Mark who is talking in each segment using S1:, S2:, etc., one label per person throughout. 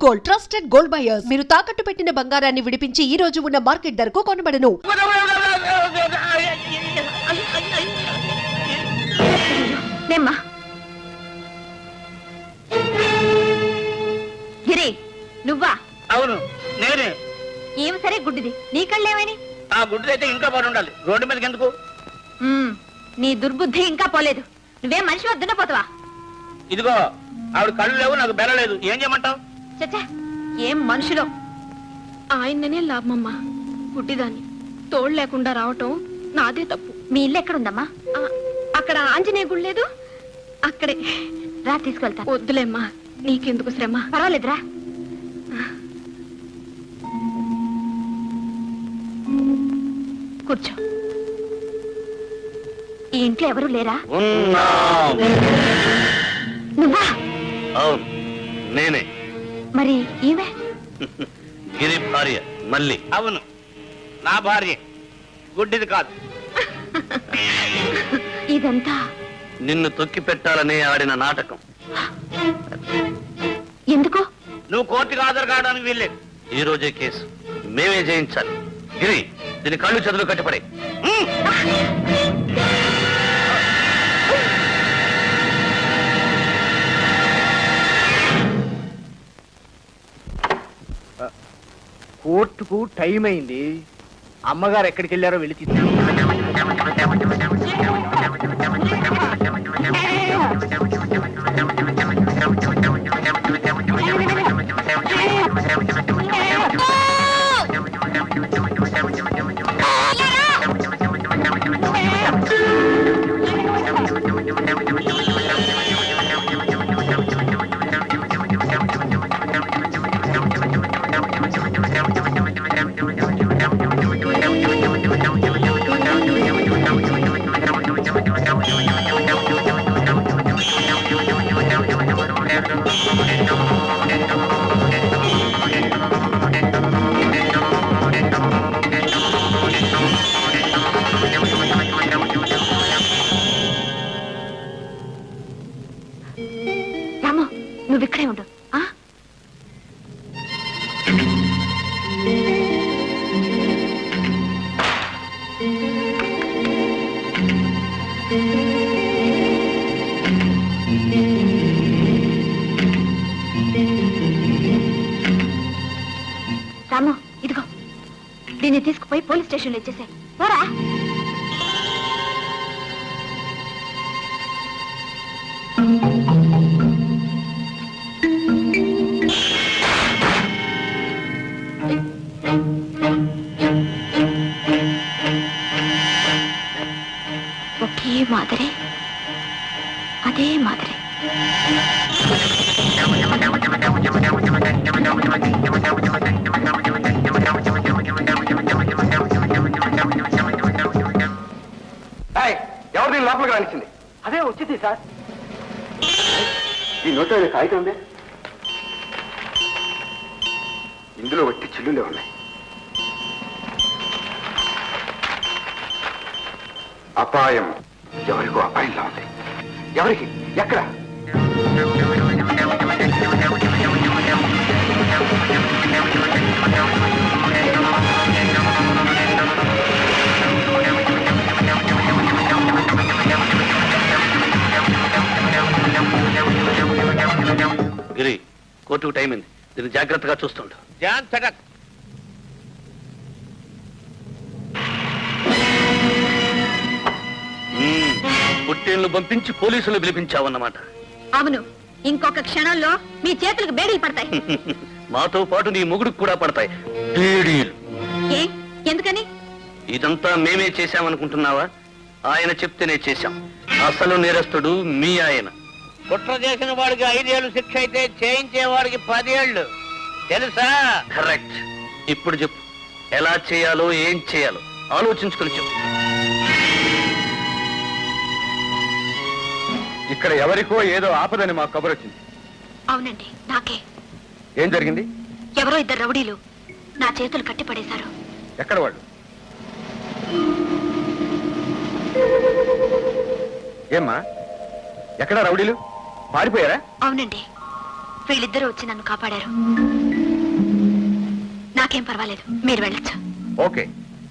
S1: Gold, trusted gold buyers. మీరు తాకట్టు పెట్టిన బంగారాన్ని విడిపించి ఈ రోజు ఉన్న మార్కెట్ ధరకు కొనబడను.
S2: గిరి, నువ్వా?
S3: అవును, నేనే.
S2: ఏమి సరే గుడ్డిది, నీ కళ్ళేమని?
S3: ఆ గుడ్డిదైతే ఇంకా పడి ఉండాలి, రోడ్డు మీదకి ఎందుకు?
S2: నీ దుర్బుద్ధి ఇంకా పోలేదు. నువ్వేం మనిషి వద్దున పోతావా?
S3: ఇదిగో, ఆవిడ కళ్ళు లేవు, నాకు బెల లేదు, ఏం చేయమంటావు?
S2: చచ్చా, ఏం మనుషులో.
S4: ఆయననే లాభమమ్మా. గుడ్డిదాన్ని తోడు లేకుండా రావటం నాదే తప్పు.
S2: మీ ఇల్లు ఎక్కడుందమ్మా?
S4: అక్కడ ఆంజనేయ గుడి లేదు, అక్కడే.
S2: రా, తీసుకెళ్తా.
S4: వద్దులేమ్మా, నీకెందుకు శ్రమ.
S2: పర్వాలేదురా. కూర్చో. ఈ ఇంట్లో ఎవరు లేరా? నువ్వా?
S5: అవును, నేనే.
S2: మరి ఈమె?
S5: గిరి భార్య మళ్ళీ.
S3: అవును, నా భార్య, గుడ్డిది కాదు.
S2: ఇదంతా
S5: నిన్ను తొక్కి పెట్టాలని ఆడిన నాటకం.
S2: ఎందుకు?
S3: నువ్వు కోర్టుకు హాజరు కావడానికి వీల్లేదు.
S5: ఈ రోజే కేసు మేమే జయించాలి. గిరి, దీని కళ్ళు చేతులు కట్టిపడే.
S6: కోర్టుకు టైం అయింది. అమ్మగారు ఎక్కడికి వెళ్ళారో వెళ్ళి తీసుకు.
S2: రాము, నువ్వు ఇక్కడే ఉండు. రాము, ఇదిగో, దీన్ని తీసుకుపోయి పోలీస్ స్టేషన్లో ఇచ్చేసాయి. పోరా. ఒకే మాదిరి, అదే మాదిరి.
S6: ఎవరు దీని లోపలికి రానిచ్చింది? అదే వచ్చింది సార్. ఈ నోట్లో కాగితం ఉంది, ఇందులో వట్టి చిల్లులే ఉన్నాయి. అపాయం, ఎవరికో అపాయంలా ఉంది. ఎవరికి? ఎక్కడ?
S5: గిరి, కోర్టుకు టైం అయింది. దీన్ని జాగ్రత్తగా చూస్తుండు. పుట్టేళ్లు పంపించి పోలీసులు పిలిపించావన్నమాట.
S2: అవును, ఇంకొక క్షణంలో మీ చేతులకు బేడీలు పడతాయి.
S5: మాతో పాటు నీ మొగుడుకు కూడా పడతాయి బేడీలు.
S2: ఏ, ఎందుకని?
S5: ఇదంతా మేమే చేశామనుకుంటున్నావా? ఆయన చెప్తేనే చేశాం. అసలు నేరస్తుడు మీ ఆయన.
S3: కుట్ర చేసిన వాడికి 5 ఏళ్ళు శిక్ష అయితే చేయించే వాడికి 10 ఏళ్ళు, తెలుసా?
S5: కరెక్ట్. ఇప్పుడు చెప్పు, ఎలా చేయాలో ఏం చేయాలో ఆలోచించుకుని చెప్పు.
S6: ఇక్కడ ఎవరికో ఏదో ఆపదని మాకు కబురు వచ్చింది.
S2: అవునండి, నాకే.
S6: ఏం జరిగింది?
S2: ఎవరో 2 రౌడీలు నా చేతులు కట్టిపడేశారు.
S6: ఎక్కడ వాళ్ళు? ఏమ్మా, ఎక్కడ రౌడీలు? పారిపోయారా?
S2: అవునండి, వీళ్ళిద్దరూ వచ్చి నన్ను కాపాడారు. నాకేం పర్వాలేదు, మీరు వెళ్ళొచ్చు.
S7: ఓకే,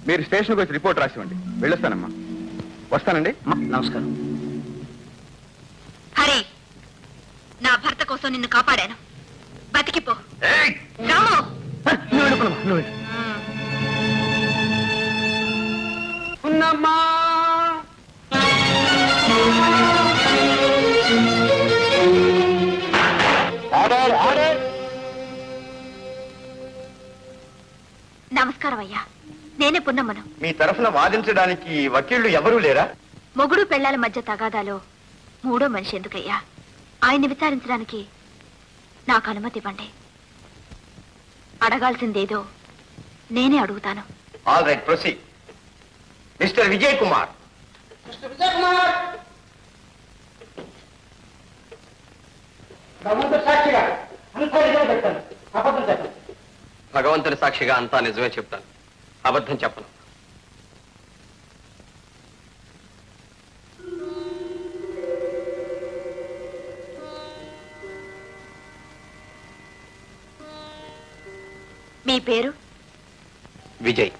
S7: మీరు స్టేషన్కి వచ్చి రిపోర్ట్ రాసివ్వండి. వెళ్ళొస్తానమ్మా. వస్తానండి.
S6: నమస్కారం.
S2: హరి, నా భర్త కోసం నిన్ను కాపాడాను. బతికిపో. రాము.
S6: ఉన్నమ్మా.
S2: నమస్కారం అయ్యా, నేనే పున్నమ్మను.
S7: మీ తరఫున వాదించడానికి వకీళ్లు ఎవరూ లేరా?
S2: మొగుడు పెళ్లాల మధ్య తగాదాలో మూడో మనిషి ఎందుకయ్యా? ఆయన్ని విచారించడానికి నాకు అనుమతి ఇవ్వండి. అడగాల్సిందేదో నేనే అడుగుతాను.
S7: All right, proceed. Mister Vijay Kumar.
S5: భగవంతుని సాక్షిగా అంతా నిజమే చెప్తాను, అబద్ధం చెప్పను.
S2: మీ పేరు?
S5: విజయ్.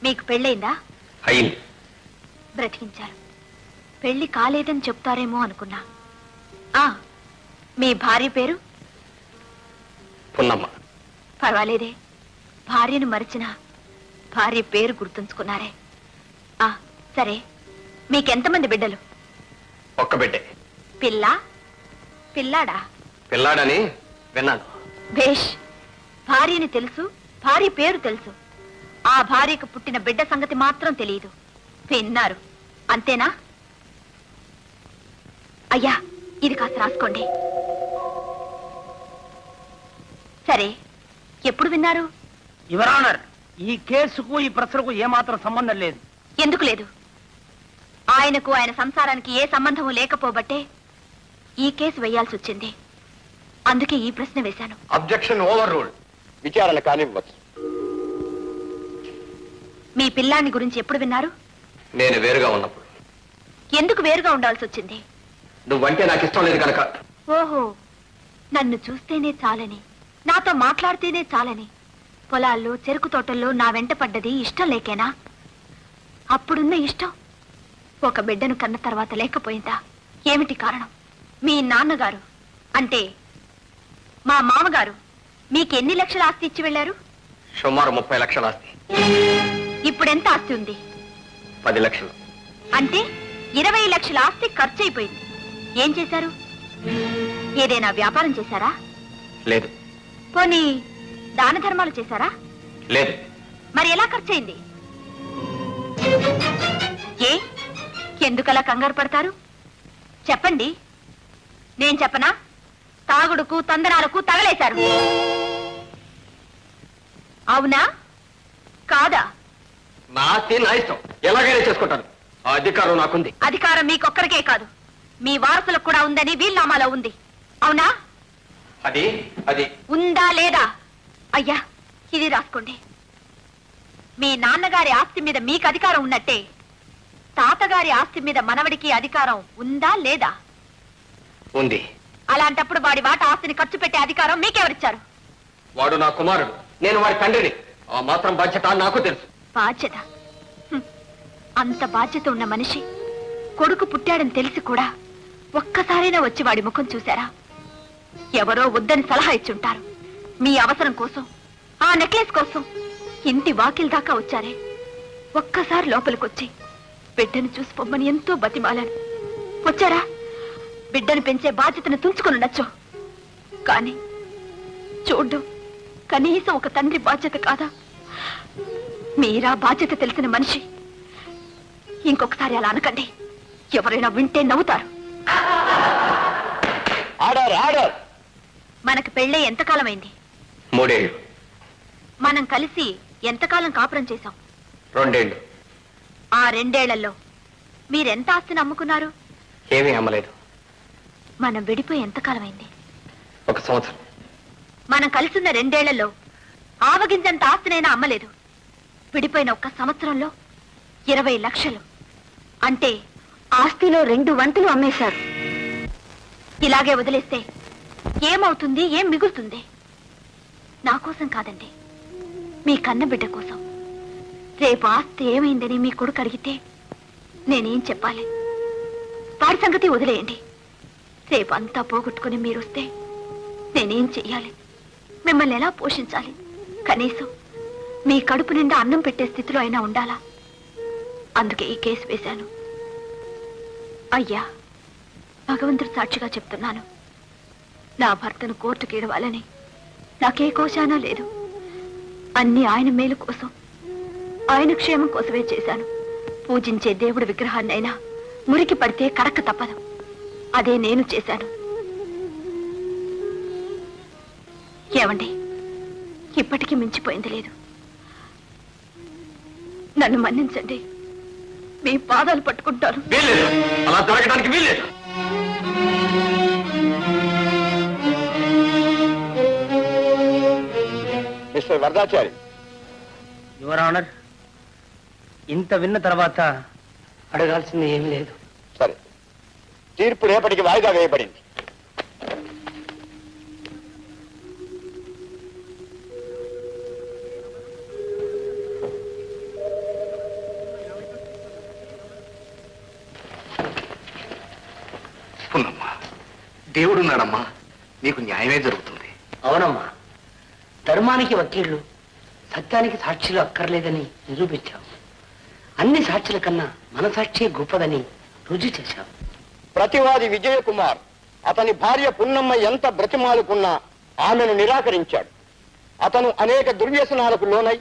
S2: మీకు పెళ్ళైందా?
S5: అయింది.
S2: బ్రతికించారు. పెళ్లి కాలేదని చెప్తారేమో అనుకున్నా. మీ భార్య పేరు?
S5: పున్నమ్మ.
S2: పర్వాలేదే, భార్యను మరిచిన భార్య పేరు గుర్తుంచుకున్నారే. సరే, మీకెంతమంది బిడ్డలు?
S5: ఒక్క బిడ్డే.
S2: పిల్ల పిల్లాడా?
S5: పిల్లాడని విన్నాను.
S2: భేష్. భార్యని తెలుసు, భార్య పేరు తెలుసు. ఆ భార్యకు పుట్టిన బిడ్డ సంగతి మాత్రం తెలియదు. విన్నారు అంతేనా? అయ్యా, ఇది కాస్త రాసుకోండి. సరే, ఎప్పుడు విన్నారు?
S6: యువర్ ఆనర్, ఈ కేసుకు ఈ ప్రశ్నకు ఏమాత్రం సంబంధం లేదు.
S2: ఎందుకు లేదు? ఆయనకు ఆయన సంసారానికి ఏ సంబంధము లేకపోబట్టే ఈ కేసు వేయాల్సి వచ్చింది. అందుకే ఈ ప్రశ్న వేశాను.
S7: Objection over ruled. విచారణ కానివ్వచ్చు.
S2: మీ పిల్లాన్ని గురించి ఎప్పుడు విన్నారు?
S5: నేను వేరుగా ఉన్నప్పుడు.
S2: ఎందుకు వేరుగా ఉండాల్సి వచ్చింది?
S5: నువ్వంటే నాకు ఇష్టం లేదు కనుక.
S2: ఓహో, నన్ను చూస్తేనే చాలని, నాతో మాట్లాడితేనే చాలని పొలాల్లో చెరుకు తోటల్లో నా వెంట పడ్డది ఇష్టం లేకేనా? అప్పుడున్న ఇష్టం ఒక బిడ్డను కన్న తర్వాత లేకపోయిందా? ఏమిటి కారణం? మీ నాన్నగారు అంటే మా మామగారు మీకెన్ని లక్షల ఆస్తి ఇచ్చి వెళ్ళారు?
S5: సుమారు 30 లక్షల ఆస్తి.
S2: ఇప్పుడెంత ఆస్తి ఉంది?
S5: 10 లక్షలు.
S2: అంటే 20 లక్షల ఆస్తి ఖర్చు అయిపోయింది. ఏం చేశారు? ఏదైనా వ్యాపారం చేశారా?
S5: లేదు.
S2: పోనీ దాన ధర్మాలు చేశారా?
S5: లేదు.
S2: మరి ఎలా ఖర్చయింది? ఏ, ఎందుకలా కంగారు పడతారు? చెప్పండి. నేను చెప్పనా? తాగుడుకు తందనాలకు తగలేశారు. అవునా కాదా?
S5: నా ఆస్తి నా ఇష్టం, ఎలాగైనా చేసుకుంటాను. ఆ అధికారం నాకుంది.
S2: అధికారం మీకొక్కరికే కాదు, మీ వారసులకు కూడా ఉందని వీల్నామాలో ఉంది. అవునా?
S5: అది
S2: ఉందా లేదా? అయ్యా, ఇది రాసుకోండి. మీ నాన్నగారి ఆస్తి మీద మీకు అధికారం ఉన్నట్టే తాతగారి ఆస్తి మీద మనవడికి అధికారం ఉందా లేదా?
S5: ఉంది.
S2: అలాంటప్పుడు వాడి వాట ఆస్తిని ఖర్చు పెట్టే అధికారం మీకెవరిచ్చారు?
S5: వాడు నా కుమారుడు, నేను వాడి తండ్రిని. ఆ మాత్రం బాధ్యత నాకు తెలుసు.
S2: బాధ్యత? అంత బాధ్యత ఉన్న మనిషి కొడుకు పుట్టాడని తెలిసి కూడా ఒక్కసారైనా వచ్చి వాడి ముఖం చూశారా? ఎవరో వద్దని సలహా ఇచ్చుంటారు. మీ అవసరం కోసం, ఆ నెక్లెస్ కోసం ఇంటి వాకిల్ దాకా వచ్చారే. ఒక్కసారి లోపలికొచ్చి బిడ్డను చూసి పొమ్మని ఎంతో బతిమాలాను. వచ్చారా? బిడ్డను పెంచే బాధ్యతను తుంచుకుని ఉండొచ్చు, కానీ చూడ్డం కనీసం ఒక తండ్రి బాధ్యత కాదా? మీరా బాధ్యత తెలిసిన మనిషి. ఇంకొకసారి అలా అనకండి, ఎవరైనా వింటే నవ్వుతారు. మనకు పెళ్ళై ఎంతకాలమైంది?
S5: 3 ఏళ్ళు.
S2: మనం కలిసి ఎంతకాలం కాపురం చేశాం?
S5: 2 ఏళ్ళు.
S2: ఆ 2 ఏళ్లలో మీరెంత ఆస్తిని అమ్ముకున్నారు?
S5: ఏమీ అమ్మలేదు.
S2: మనం విడిపోయి ఎంతకాలమైంది?
S5: 1 సంవత్సరం.
S2: మనం కలిసిన 2 ఏళ్లలో ఆవగింజంత ఆస్తినైనా అమ్మలేదు. విడిపోయిన 1 సంవత్సరంలో 20 లక్షలు. అంటే ఆస్తిలో 2 వంతులు అమ్మేశారు. ఇలాగే వదిలేస్తే ఏమవుతుంది, ఏం మిగులుతుంది? నా కోసం కాదండి, మీ కన్న బిడ్డ కోసం. రేపు ఆస్తి ఏమైందని మీ కొడుకు అడిగితే నేనేం చెప్పాలి? వాడి సంగతి వదిలేయండి. రేపు అంతా పోగొట్టుకుని మీరొస్తే నేనేం చెయ్యాలి? మిమ్మల్ని ఎలా పోషించాలి? కనీసం మీ కడుపు నిండా అన్నం పెట్టే స్థితిలో అయినా ఉండాలా? అందుకే ఈ కేసు వేశాను. అయ్యా, భగవంతుడు సాక్షిగా చెప్తున్నాను, నా భర్తను కోర్టుకి ఇడవాలని నాకే కోశానా లేదు. అన్ని ఆయన మేలు కోసం, ఆయన క్షేమం కోసమే చేశాను. పూజించే దేవుడి విగ్రహాన్నైనా మురికి పడితే కడక తప్పదు. అదే నేను చేశాను. ఏమండి, ఇప్పటికీ మించిపోయింది లేదు. నన్ను మన్నించండి, మీ పాదాలు పట్టుకుంటాను.
S5: అలా జరగడానికి వీల్లేదు.
S7: మిస్టర్ వరదాచారి,
S6: యువర్ ఆనర్, ఇంత విన్న తర్వాత అడగాల్సింది ఏం లేదు.
S7: సరే, తీర్పు రేపటికి వాయిదా వేయబడింది.
S5: పున్నమ్మా, దేవుడున్నాడమ్మా, నీకు న్యాయమే జరుగుతుంది.
S6: అవునమ్మా, ధర్మానికి వకీళ్ళు, సత్యానికి సాక్షులు అక్కర్లేదని నిరూపించావు. అన్ని సాక్షుల కన్నా మన సాక్షి గొప్పదని రుజువు చేశావు.
S7: ప్రతివాది విజయకుమార్ అతని భార్య పున్నమ్మ ఎంత బ్రతిమాలుకున్నా ఆమెను నిరాకరించాడు. అతను అనేక దుర్వ్యసనాలకు లోనై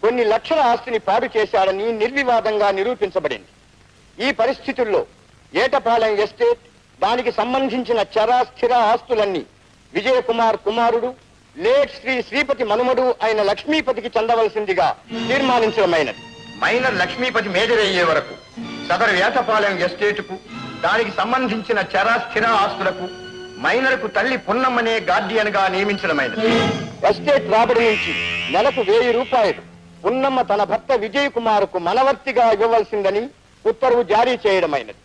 S7: కొన్ని లక్షల ఆస్తిని పాడు చేశాడని నిర్వివాదంగా నిరూపించబడింది. ఈ పరిస్థితుల్లో ఏటపాలెం ఎస్టేట్, దానికి సంబంధించిన చర స్థిర ఆస్తులన్నీ విజయకుమార్ కుమారుడు లేట్ శ్రీ శ్రీపతి మనుమడు అయిన లక్ష్మీపతికి చెందవలసిందిగా తీర్మానించడమైనది. మైనర్ లక్ష్మీపతి మేజర్ అయ్యే వరకు సదరు ఏటపాలెం ఎస్టేటుకు, దానికి సంబంధించిన చర స్థిర ఆస్తులకు మైనర్కు తల్లి పున్నమ్మనే గార్డియన్ గా నియమించడమైనది. ఎస్టేట్ రాబడి నుంచి నెలకు 1000 రూపాయలు పున్నమ్మ తన భర్త విజయ్ కుమార్కు మనవర్తిగా ఇవ్వవలసిందని ఉత్తర్వు జారీ చేయడమైనది.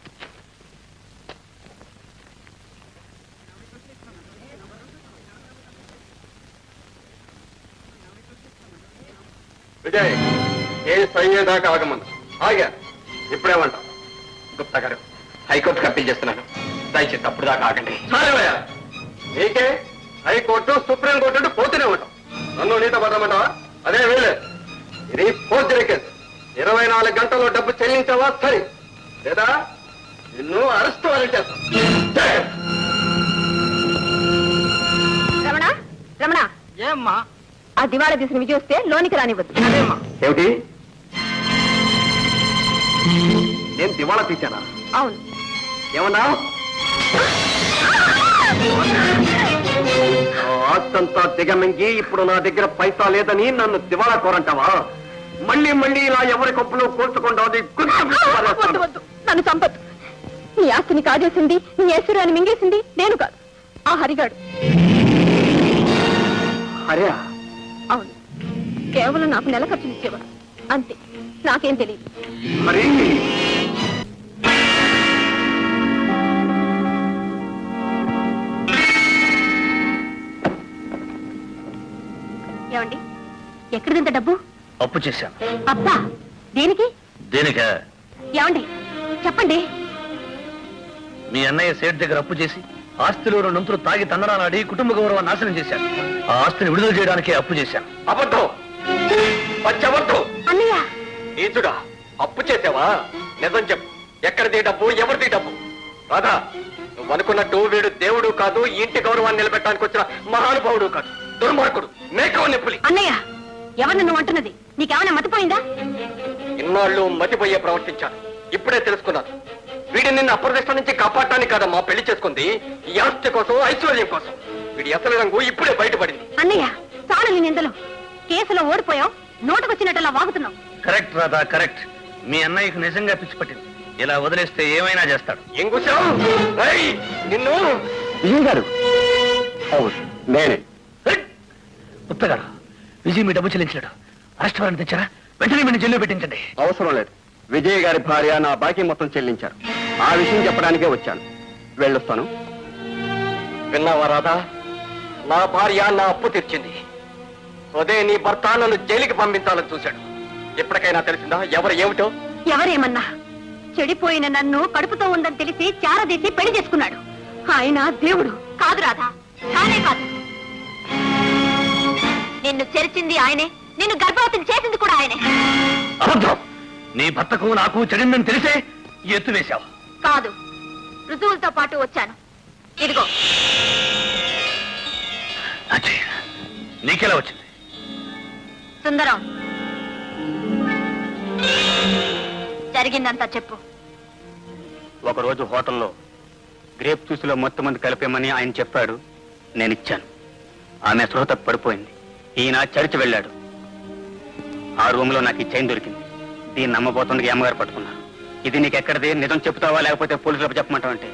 S7: విజయ్, కేసు అయ్యేదాకా ఆగమన్నా. ఆగా, ఇప్పుడేమంటా? గుప్తా గారు, హైకోర్టుకు అప్పీల్ చేస్తున్నాను, దయచేసి అప్పుడు దాకా ఆగండి. నీకే హైకోర్టు, సుప్రీంకోర్టు పోతూనే ఉంటాం. నన్ను నీతో పడమంటావా? అదే వీలే. ఇది ఫోర్జరీ కేసు. 24 గంటల్లో డబ్బు చెల్లించావా సరే, లేదా నిన్ను అరెస్ట్ వారెంట్ చేస్తాం.
S4: రమణ, రమణ,
S6: ఏమ్మా?
S4: ఆ దివాళా తీసిన విజయ్ వస్తే లోనికి రానివ్వద్దు.
S7: ఏమిటి? నేను దివాళా తీశానా?
S4: అవును.
S7: ఏమన్నా? ఆస్తంతా దిగమింగి ఇప్పుడు నా దగ్గర పైసా లేదని నన్ను దివాళా కోరంటావా? మళ్ళీ మళ్ళీ ఇలా ఎవరి కొప్పులు కోర్చుకుండా
S4: వద్దు, వద్దు, నన్ను చంపద్దు. నీ ఆస్తిని కాజేసింది, నీ ఐశ్వర్యాన్ని మింగేసింది నేను కాదు, ఆ హరిగాడు.
S7: అరే,
S4: అవును, కేవలం నాకు నెల ఖర్చులు ఇచ్చేవాడు, అంతే. నాకేం తెలియదు.
S7: మరి
S2: ఏమండి, ఎక్కడిదంత డబ్బు?
S5: అప్పు చేశాను.
S2: అబ్బా, దేనికి?
S5: దేనికా?
S2: ఏమండి చెప్పండి.
S5: మీ అన్నయ్య సేట్ దగ్గర అప్పు చేసి ఆస్తిలో 2 వంతులు తాగి తందనాలాడి కుటుంబ గౌరవాన్ని నాశనం చేశాను. ఆ ఆస్తిని విడుదల చేయడానికే అప్పు చేశాను.
S7: అబద్ధం, పచ్చబద్ధం.
S2: అన్నయ్య,
S7: నీచుడా, అప్పు చేసావా? నిజం చెప్పు, ఎక్కడిది డబ్బు, ఎవరిది డబ్బు? రాధా, నువ్వు అనుకున్నట్టు వీడు దేవుడు కాదు, ఇంటి గౌరవాన్ని నిలబెట్టడానికి వచ్చిన మహానుభావుడు కాదు, దుర్మార్గుడు, మేకవ నెప్పులి.
S2: అన్నయ్య, ఎవరు నువ్వు అంటున్నది? నీకేమైనా మతిపోయిందా?
S7: ఇన్నాళ్ళు మతిపోయే ప్రవర్తించాను, ఇప్పుడే తెలుసుకున్నాను. వీడి నిన్ను అప్రదిష్ట నుంచి కాపాడటానికి కాదమ్మా పెళ్లి చేసుకుంది, ఈ ఆస్తి కోసం, ఐశ్వర్యం కోసం. వీడి అసలు రంగు ఇప్పుడే బయటపడింది.
S2: అన్నయ్య, చాలు నీ నిందలు. కేసులో ఓడిపోయావు, నోటుకొచ్చినట్టలా వాగుతున్నావు.
S5: Correct Radha, correct. మీ అన్నయ్యకు నిజంగా పిచ్చి పట్టింది. ఇలా వదిలేస్తే ఏమైనా చేస్తాడు.
S7: ఏం కూర్చావు? నిన్ను విజయ్ గారు. నేనే.
S5: గుప్తగారు, విజయ్ మీ డబ్బు చెల్లించాడు. అరెస్ట్ వారెంట్ తెచ్చారా? వెంటనే మీరు జైల్లో పెట్టించండి.
S7: అవసరం లేదు, విజయ్ గారి భార్య నా బాకీ మొత్తం చెల్లించారు. ఆ విషయం చెప్పడానికే వచ్చాను. వెళ్ళొస్తాను. విన్నావా రాధా, నా భార్య నా అప్పు తీర్చింది. అదే నీ భర్త నన్ను జైలుకి పంపించాలని చూశాడు. ఎప్పటికైనా తెలిసిందా ఎవరు ఏమిటో?
S2: ఎవరేమన్నా, చెడిపోయిన నన్ను కడుపుతో ఉందని తెలిసి చారదీసి పెళ్లి చేసుకున్నాడు. ఆయన దేవుడు కాదు రాధా, కానే కాదు. నిన్ను చెరిచింది ఆయనే, నిన్ను గర్భవతిని చేసింది కూడా ఆయనే.
S5: అబద్ధం! నీ భర్తకు నాకు చెడిందని తెలిసే ఎత్తు వేశావు.
S2: కాదు, రుజువులతో పాటు వచ్చాను. ఇదిగో.
S5: అచ్చే, నీకెలా వచ్చింది?
S2: సుందరం, జరిగిందంతా చెప్పు.
S7: ఒకరోజు హోటల్లో గ్రేప్ జ్యూస్లో మొత్తం మంది కలిపేమని ఆయన చెప్పాడు. నేను ఇచ్చాను. ఆమె స్పృహ తప్పి పడిపోయింది. ఈయన చర్చి వెళ్ళాడు. ఆ రూమ్ లో నాకు ఈ చైన్ దొరికింది. దీన్ని నమ్మబోతుండగా అమ్మగారు పట్టుకున్నారు. ఇది నీకు ఎక్కడిది, నిజం చెప్తావా లేకపోతే పోలీసులకు చెప్పమంటావు అంటే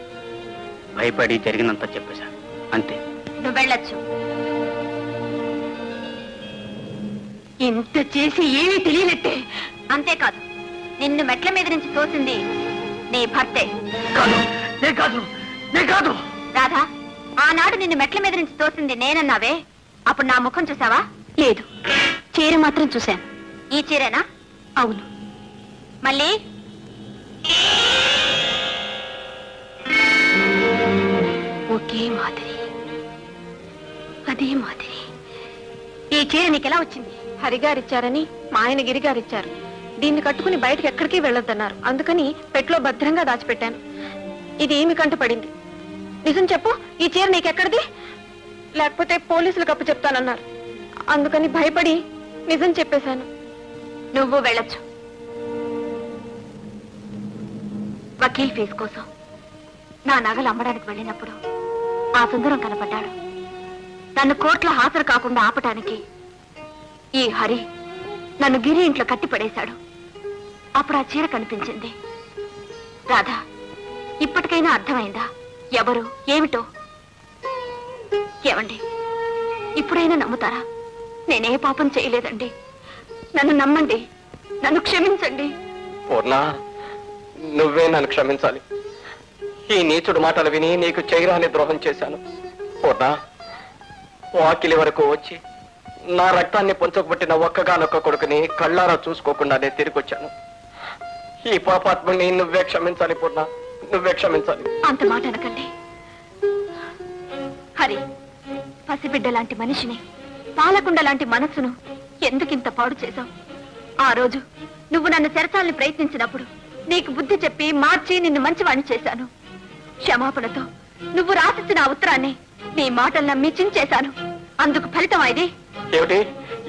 S7: భయపడి జరిగినంత చెప్పేశాను. అంతే.
S2: నువ్వు వెళ్ళొచ్చు. ఇంత చేసి ఏమీ తెలియనట్టే. అంతేకాదు, నిన్ను మెట్ల మీద నుంచి తోసింది నీ భర్తే.
S5: కాదు, నే కాదు, నే కాదు.
S2: రాధా, ఆనాడు నిన్ను మెట్ల మీద నుంచి తోసింది నేనన్నావే, అప్పుడు నా ముఖం చూసావా? లేదు, చీర మాత్రం చూశాను. ఈ చీరేనా? అవును. మళ్ళీ ఒకే మాదిరి, అదే మాదిరి. ఈ చీర నీకెలా వచ్చింది?
S4: హరిగారిచ్చారని మా ఆయన గిరిగారిచ్చారు. దీన్ని కట్టుకుని బయటకు ఎక్కడికి వెళ్ళొద్దన్నారు. అందుకని పెట్లో భద్రంగా దాచిపెట్టాను. ఇది ఏమి కంట పడింది. నిజం చెప్పు, ఈ చీర నీకెక్కడిది? లేకపోతే పోలీసులకు అప్పు చెప్తానన్నారు. అందుకని భయపడి నిజం చెప్పేశాను.
S2: నువ్వు వెళ్ళొచ్చు. వకీల్ ఫీజు కోసం నా నగలు అమ్మడానికి వెళ్ళినప్పుడు ఆ సుందరం కనపడ్డాడు. నన్ను కోర్టులో హాజరు కాకుండా ఆపటానికి ఈ హరి నన్ను గిరి ఇంట్లో కట్టిపడేశాడు. అప్పుడు ఆ చీర కనిపించింది. రాధా, ఇప్పటికైనా అర్థమైందా ఎవరు ఏమిటో? ఏమండి, ఇప్పుడైనా నమ్ముతారా? నేనే పాపం చేయలేదండి. నన్ను నమ్మండి, నన్ను క్షమించండి.
S7: పూర్ణ, నువ్వే నన్ను క్షమించాలి. ఈ నీచుడు మాటలు విని నీకు చేయరాని ద్రోహం చేశాను. పూర్ణ, వాకిలి వరకు వచ్చి నా రక్తాన్ని పొంచకబట్టిన ఒక్కగానొక్క కొడుకుని కళ్ళారా చూసుకోకుండానే తిరిగొచ్చాను. ఈ పాపాత్మని నువ్వే క్షమించాలి పూర్ణ, నువ్వే క్షమించాలి.
S2: అంత మాట అనకండి హరి. పసిబిడ్డ లాంటి మనిషిని, పాలకుండ లాంటి మనస్సును ఎందుకింత పాడు చేశావు? ఆ రోజు నువ్వు నన్ను చెరచాలని ప్రయత్నించినప్పుడు నీకు బుద్ధి చెప్పి మార్చి నిన్ను మంచివాణ్ణి చేశాను. క్షమాపణతో నువ్వు రాసిచ్చిన ఆ ఉత్తరాన్ని నీ మాటలు నమ్మి చించేశాను. అందుకు ఫలితం ఇది.
S7: ఏమిటి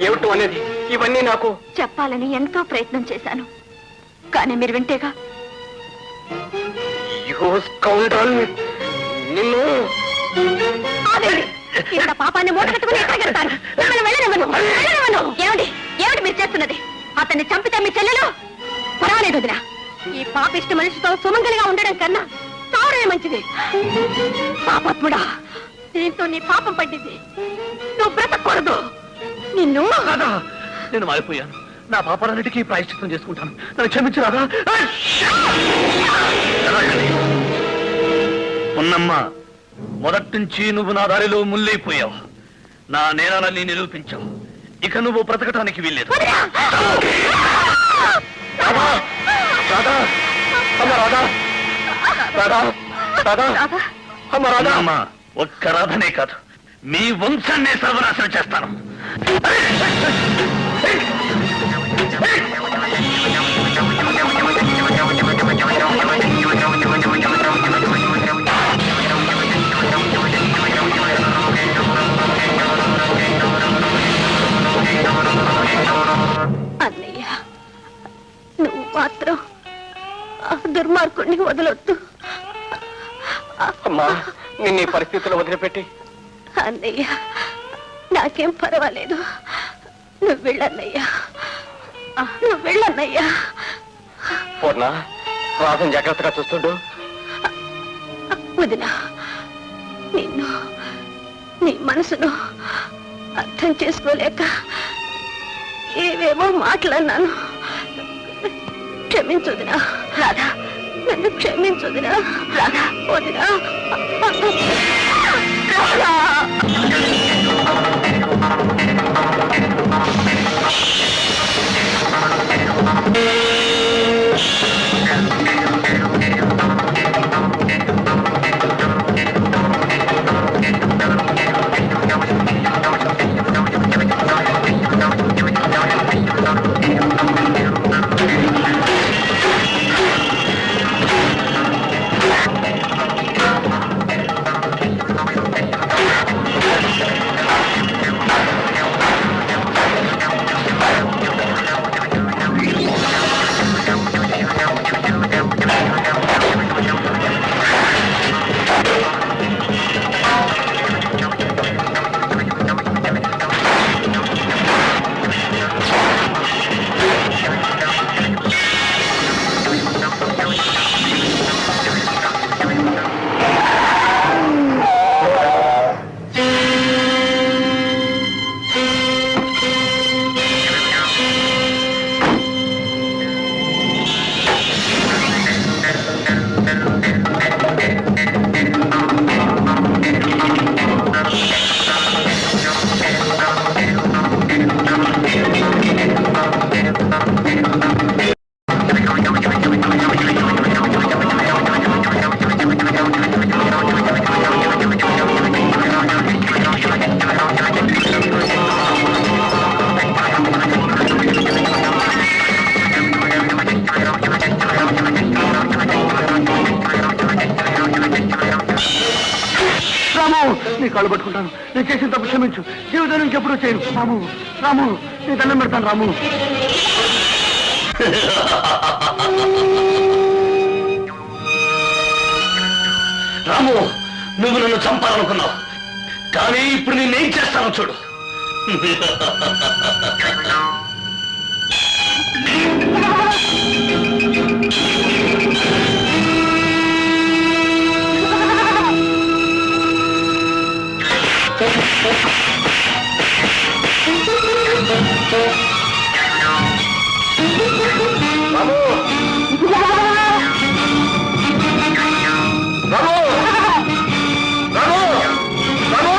S7: ఏమిటి అనేది? ఇవన్నీ నాకు
S2: చెప్పాలని ఎంతో ప్రయత్నం చేశాను, కానీ మీరు వింటేగా.
S7: నిన్ను
S2: ఆగండి. ఇంత పాపాన్ని మూటగట్టుకుని ఎక్కడికెళ్తారు? మిమ్మల్ని వెళ్ళనివ్వను, వెళ్ళనివ్వను. ఏమిటి ఏమిటి మీరు చేస్తున్నది? అతన్ని చంపితే మీ చెల్లెలు పర్వాలేదు వదినా. ఈ పాపిష్టి మనిషితో సుమంగలిగా ఉండడం కన్నా సావడమే మంచిది. పాపాత్ముడా, దీంతో నీ పాపం పడ్డింది. నువ్వు బ్రతకూడదు. నిన్ను
S5: రాధా, నేను మారిపోయాను. నా పాపాలన్నిటికీ ప్రాయశ్చిత్తం చేసుకుంటాను. నన్ను క్షమించు రాధా. ఉన్నమ్మ, మొదటి నుంచి నువ్వు నా దారిలో ముల్లైపోయావు. నా నేరాలని నిరూపించావు. ఇక నువ్వు బ్రతకటానికి వీల్లేదు. అమ్మ, ఒక్క రాధనే కాదు, మీ వంశాన్నే సర్వనాశనం చేస్తాను.
S2: అన్నయ్య, నువ్వు మాత్రం ఆ దుర్మార్గుణ్ణి వదలొద్దు.
S7: అమ్మా, నిన్ను ఈ పరిస్థితుల్లో వదిలిపెట్టి.
S2: అన్నయ్య, నాకేం పర్వాలేదు. నువ్వు వెళ్ళన్నయ్యా, నువ్వు వెళ్ళన్నయ్యా.
S7: పూర్ణ, రాధను జాగ్రత్తగా చూస్తుండు.
S2: వదినా, నిన్ను, నీ మనసును అర్థం చేసుకోలేక ఏవేవో మాట్లాడినాను. క్షమించొదినా. రాధా, నన్ను క్షమించొదినా. రాధా, వదినా. రాధా.
S5: రాము నీ కాళ్ళు పట్టుకుంటాను. నేను చేసిన తప్పు క్షమించు. జీవితం నుంచి ఎప్పుడూ చేయను. రాము రాము నీ దండం పెడతాను. రాము రాము నువ్వు నన్ను చంపాలనుకున్నావు, కానీ ఇప్పుడు నేనేం చేస్తానో చూడు. రాము రాము రాము రాము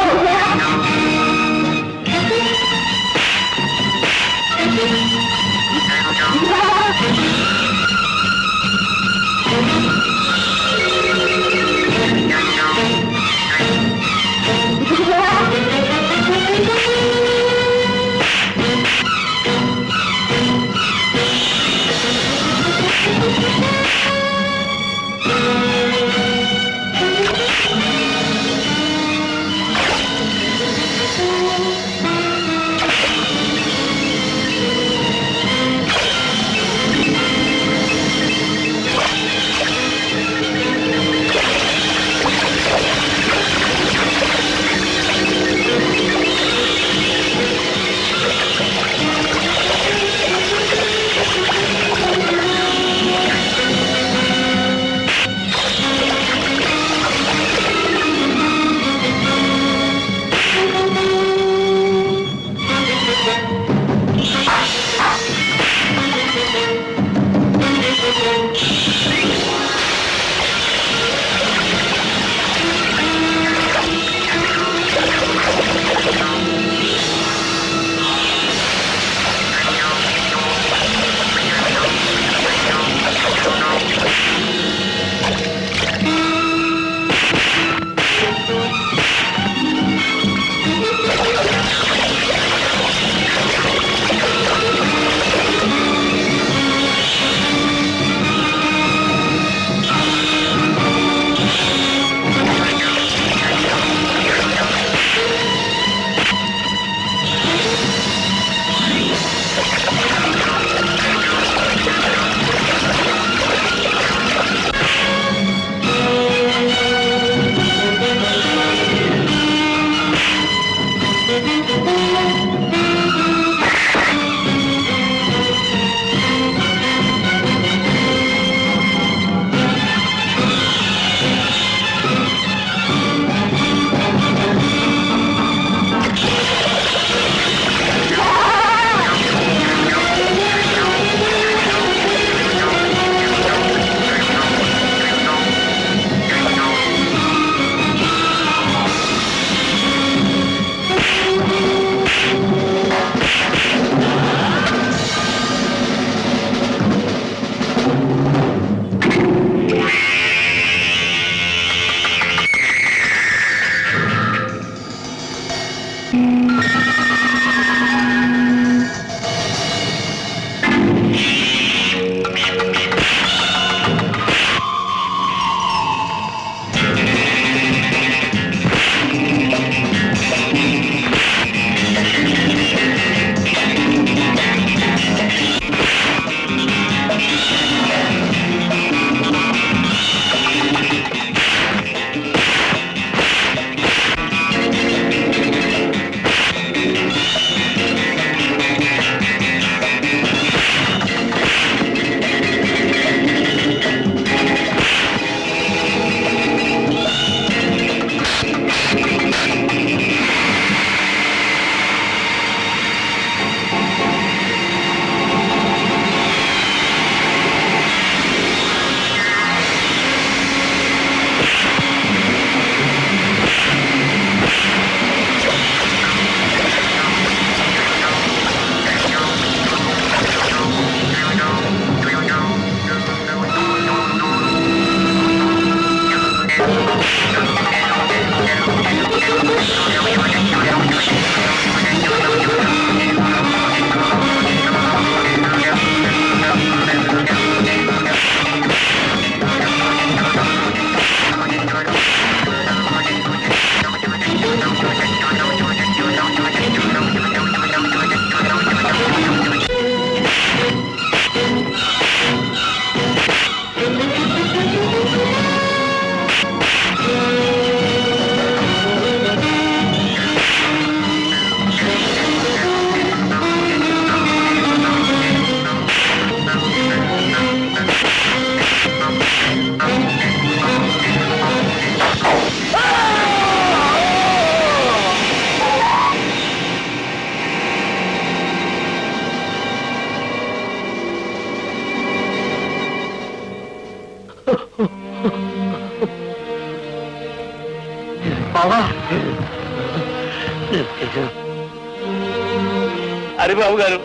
S3: హరిబాబు గారు,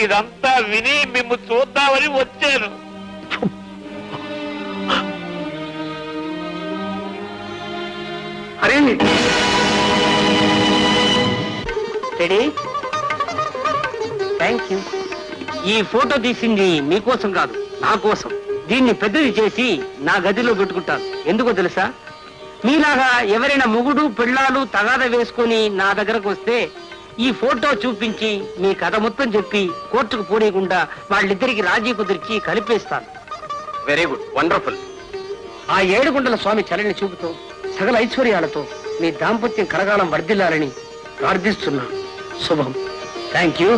S3: ఇదంతా విని మిమ్ము చూద్దామని వచ్చాను.
S6: అరే రెడీ, థ్యాంక్ యూ.
S8: ఈ ఫోటో తీసింది మీకోసం కాదు, నా కోసం. దీన్ని పెద్దది చేసి నా గదిలో పెట్టుకుంటాను. ఎందుకో తెలుసా? మీలాగా ఎవరైనా మొగుడు పెళ్ళాలు తగాద వేసుకొని నా దగ్గరకు వస్తే ఈ ఫోటో చూపించి మీ కథ మొత్తం చెప్పి కోర్టుకు పోనీయకుండా వాళ్ళిద్దరికి రాజీ కుదిర్చి కలిపేస్తాను.
S5: Very good, wonderful.
S8: ఆ ఏడుగుండల స్వామి చలని చూపుతో సకల ఐశ్వర్యాలతో మీ దాంపత్యం కలగాలం వర్ధిల్లాలని ప్రార్థిస్తున్నా. శుభం. Thank you.